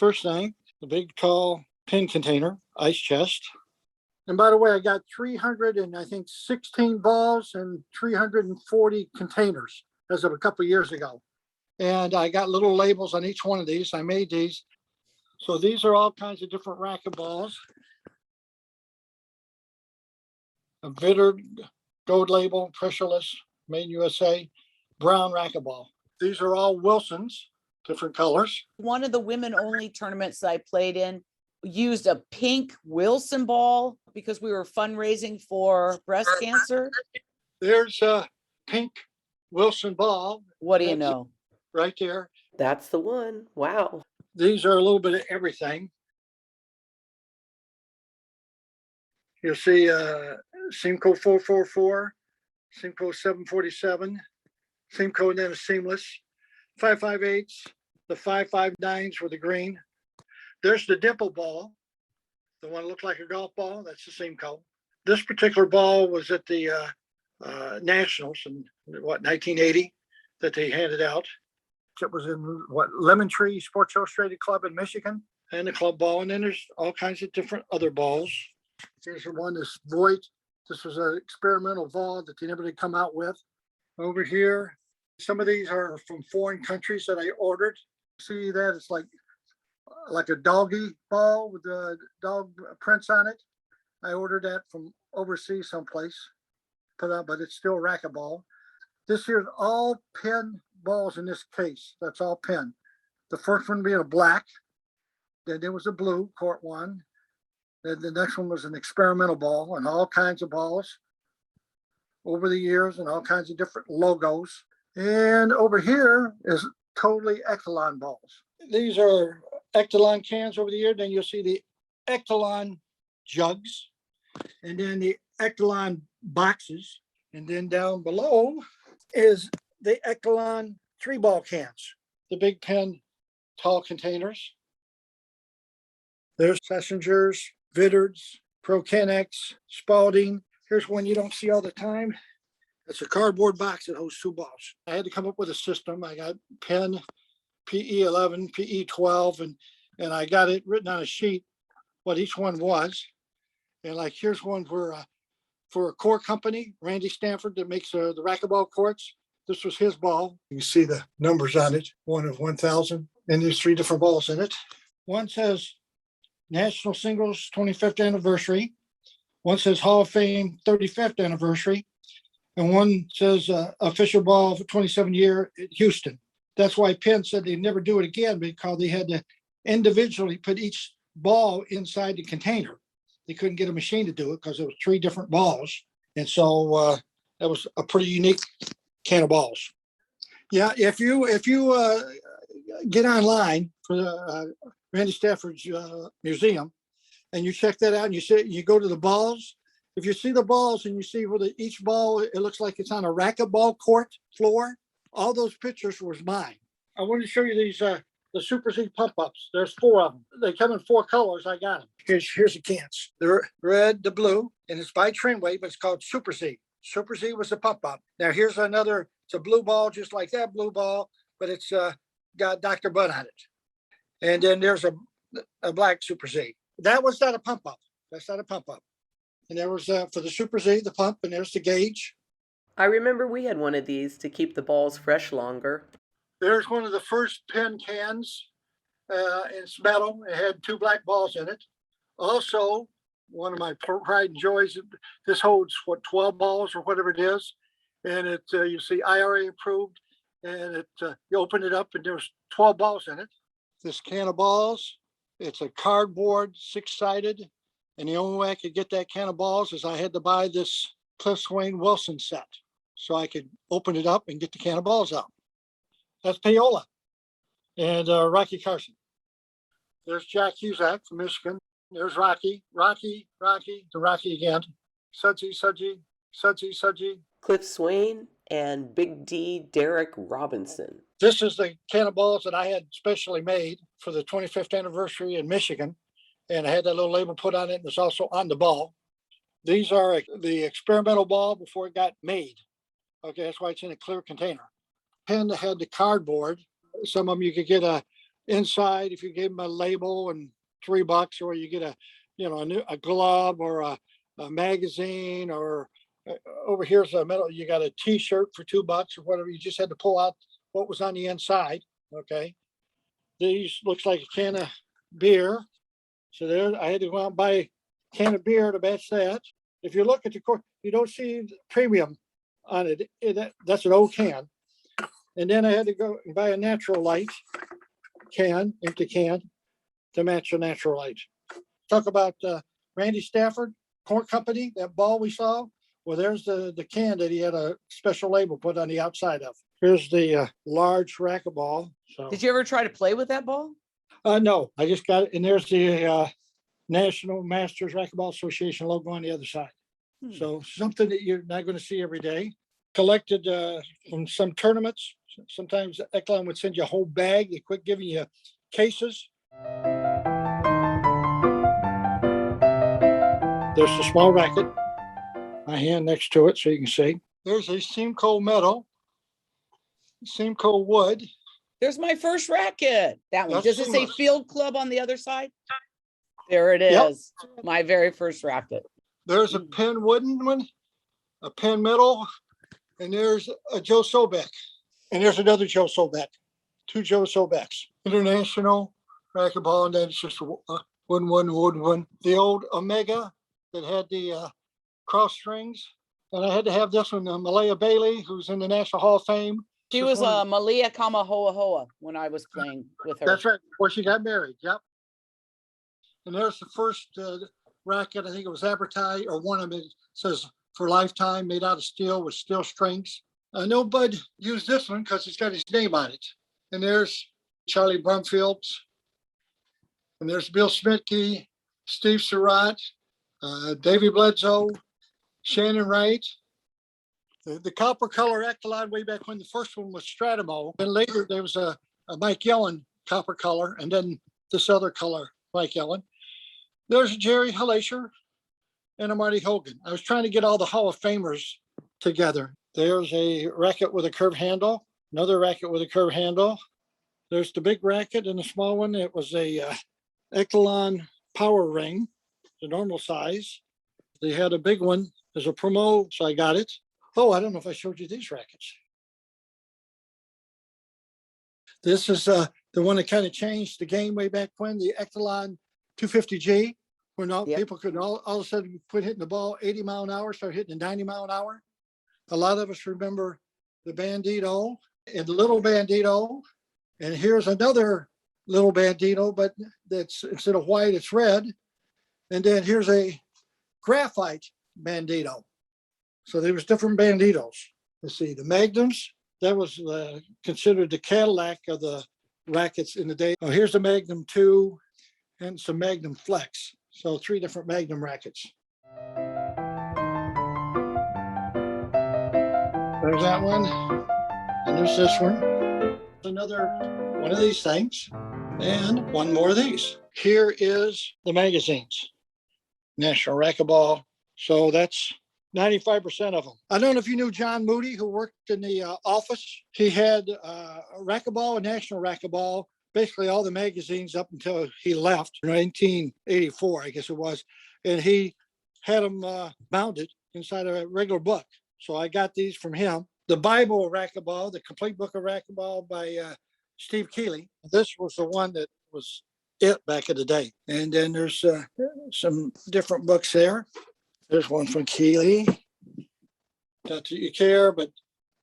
first thing, the big tall pin container, ice chest. And by the way, I got 16 balls and 340 containers as of a couple of years ago. And I got little labels on each one of these. I made these. So these are all kinds of different racquetballs. A Vitterd gold label, pressureless, made in USA, brown racquetball. These are all Wilsons, different colors. One of the women-only tournaments I played in used a pink Wilson ball because we were fundraising for breast cancer. There's a pink Wilson ball. What do you know? Right there. That's the one. Wow. These are a little bit of everything. You'll see Simcoe 444, Simcoe 747, Simcoe and then a seamless, 558s, the 559s with the green. There's the dimple ball, the one that looked like a golf ball. That's the Simcoe. This particular ball was at the Nationals in 1980 that they handed out. It was in Lemon Tree Sports Illustrated Club in Michigan, and the club ball. And then there's all kinds of different other balls. Here's the one that's Voigt. This was an experimental ball that they never did come out with. Over here, some of these are from foreign countries that I ordered. See that? It's like a doggy ball with the dog prints on it. I ordered that from overseas someplace, but it's still racquetball. This here's all pin balls in this case. That's all pin. The first one being a black, then there was a blue, court one. Then the next one was an experimental ball, and all kinds of balls over the years and all kinds of different logos. And over here is totally Echelon balls. These are Echelon cans over the year. Then you'll see the Echelon jugs, and then the Echelon boxes. And then down below is the Echelon 3-ball cans, the big pen tall containers. There's Sessingers, Vitterds, Prokenex, Spalding. Here's one you don't see all the time. It's a cardboard box that holds 2 balls. I had to come up with a system. I got pen, PE11, PE12, and I got it written on a sheet what each one was. And like here's one for a core company, Randy Stanford, that makes the racquetball courts. This was his ball. You can see the numbers on it, 1 of 1,000. And there's 3 different balls in it. One says National Singles 25th Anniversary. One says Hall of Fame 35th Anniversary. And one says official ball for 27 year at Houston. That's why Penn said they'd never do it again, because they had to individually put each ball inside the container. They couldn't get a machine to do it because it was 3 different balls. And so that was a pretty unique can of balls. Yeah, if you get online for the Randy Stafford's museum and you check that out and you go to the balls, if you see the balls and you see where each ball, it looks like it's on a racquetball court floor, all those pictures was mine. I wanted to show you these the Super Z pump-ups. There's 4 of them. They come in 4 colors. I got them. Here's the cans. They're red, the blue, and it's by Trinway, but it's called Super Z. Super Z was the pump-up. Now here's another. It's a blue ball, just like that blue ball, but it's got Dr. Bud on it. And then there's a black Super Z. That was not a pump-up. That's not a pump-up. And there was for the Super Z, the pump, and there's the gauge. I remember we had one of these to keep the balls fresh longer. There's one of the first pen cans. It's metal. It had 2 black balls in it. Also, one of my pride and joys, this holds, 12 balls or whatever it is. And it you see IRA approved. And you open it up and there's 12 balls in it. This can of balls, it's a cardboard, 6-sided. And the only way I could get that can of balls is I had to buy this Cliff Swain Wilson set so I could open it up and get the can of balls out. That's Paola and Rocky Carson. There's Jack Cusack from Michigan. There's Rocky again. Sudsy. Cliff Swain and Big D Derek Robinson. This is the can of balls that I had specially made for the 25th anniversary in Michigan. And I had that little label put on it, and it's also on the ball. These are the experimental ball before it got made. Okay, that's why it's in a clear container. Pen that had the cardboard. Some of them you could get a inside, if you gave them a label and $3, or you get a glove or a magazine, or over here's a metal, you got a t-shirt for $2 or whatever. You just had to pull out what was on the inside. Okay. These looks like a can of beer. So there, I had to go out and buy a can of beer to match that. If you look at the core, you don't see the premium on it. That's an old can. And then I had to go and buy a natural light can, empty can, to match the natural light. Talk about Randy Stafford, Corn Company, that ball we saw. Well, there's the can that he had a special label put on the outside of. Here's the large racquetball. So, Did you ever try to play with that ball? no, I just got it. And there's the National Masters Racquetball Association logo on the other side. So something that you're not going to see every day. Collected from some tournaments. Sometimes Eklan would send you a whole bag. They quit giving you cases. There's a small racket. My hand next to it so you can see. There's a Simcoe metal, Simcoe wood. There's my first racket. That one. That's Does it say seamless. Field Club on the other side? There it Yep. is. My very first racket. There's a Penn wooden one, a Penn metal, and there's a Joe Sobek. And there's another Joe Sobek. Two Joe Sobeks. International racquetball, and then it's just a wooden one. The old Omega that had the cross strings. And I had to have this one, Malaya Bailey, who's in the National Hall of Fame. She This was one- Malia Kamahoahoa when I was playing with her. That's right, before she got married, yep. And there's the first racket, I think it was advertised, or one of them, it says for lifetime, made out of steel with steel strings. I know Bud used this one because it's got his name on it. And there's Charlie Brumfield. And there's Bill Smitke, Steve Surratt, Davey Bledsoe, Shannon Wright. The copper color Echelon way back when the first one was Stratamo. Then later there was a Mike Yellen copper color, and then this other color, Mike Yellen. There's Jerry Hallasher and a Marty Hogan. I was trying to get all the Hall of Famers together. There's a racket with a curved handle, another racket with a curved handle. There's the big racket and the small one. It was a Echelon power ring, the normal size. They had a big one as a promo, so I got it. Oh, I don't know if I showed you these rackets. This is the one that kind of changed the game way back when, the Echelon 250G, when people could all of a sudden quit hitting the ball 80 mile an hour, start hitting it 90 mile an hour. A lot of us remember the Bandito and the little Bandito. And here's another little Bandito, but that's instead of white, it's red. And then here's a graphite Bandito. So there was different Banditos. Let's see, the Magnums, that was considered the Cadillac of the rackets in the day. Oh, here's the Magnum 2 and some Magnum Flex. So 3 different Magnum rackets. There's that one. And there's this one. Another one of these things. And one more of these. Here is the magazines. National Racquetball. So that's 95% of them. I don't know if you knew John Moody, who worked in the office. He had Racquetball and National Racquetball, basically all the magazines up until he left in 1984, I guess it was. And he had them bounded inside a regular book. So I got these from him. The Bible of Racquetball, the complete book of Racquetball by Steve Keeley. This was the one that was it back in the day. And then there's some different books there. There's one from Keeley. Not that you care, but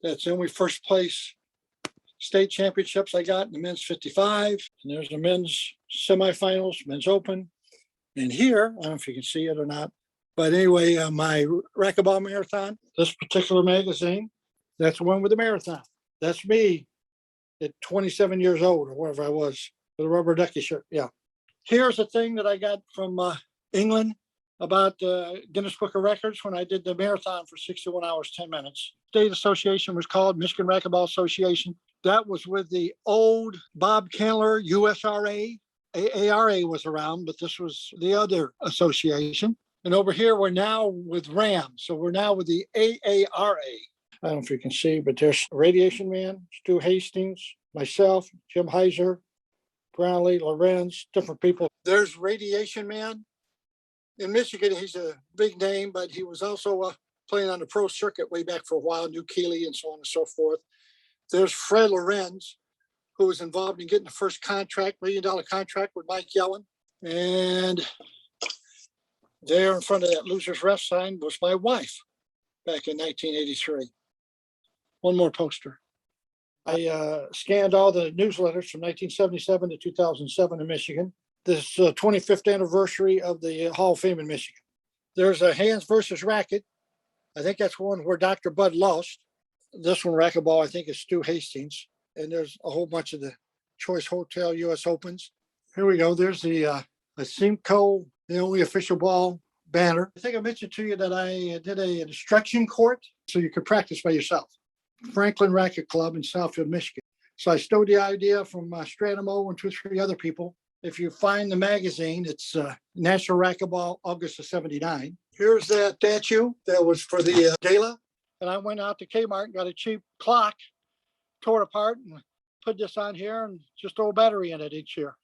that's the only first place state championships I got in the men's 55. And there's the men's semifinals, men's open. And here, I don't know if you can see it or not, but anyway, my Racquetball Marathon, this particular magazine, that's the one with the marathon. That's me at 27 years old or whatever I was, with a rubber ducky shirt. Yeah. Here's a thing that I got from England about Guinness Book of Records when I did the marathon for 61 hours, 10 minutes. State association was called Michigan Racquetball Association. That was with the old Bob Kendler USRA. AARA was around, but this was the other association. And over here, we're now with RAM. So we're now with the AARA. I don't know if you can see, but there's Radiation Man, Stu Hastings, myself, Jim Heiser, Brownlee, Lorenz, different people. There's Radiation Man. In Michigan, he's a big name, but he was also playing on the pro circuit way back for a while, New Keeley and so on and so forth. There's Fred Lorenz, who was involved in getting the first contract, $1 million contract with Mike Yellen. And there in front of that loser's ref sign was my wife back in 1983. One more poster. I scanned all the newsletters from 1977 to 2007 in Michigan. This 25th anniversary of the Hall of Fame in Michigan. There's a hands versus racket. I think that's one where Dr. Bud lost. This one, racquetball, I think is Stu Hastings. And there's a whole bunch of the Choice Hotel US Opens. Here we go. There's the Simcoe, the only official ball banner. I think I mentioned to you that I did an instruction court so you could practice by yourself. Franklin Racket Club in Southfield, Michigan. So I stole the idea from Stratamo and 2 or 3 other people. If you find the magazine, it's National Racquetball, August of '79. Here's that statue that was for the gala. And I went out to Kmart and got a cheap clock, tore it apart and put this on here and just throw a battery in it each year.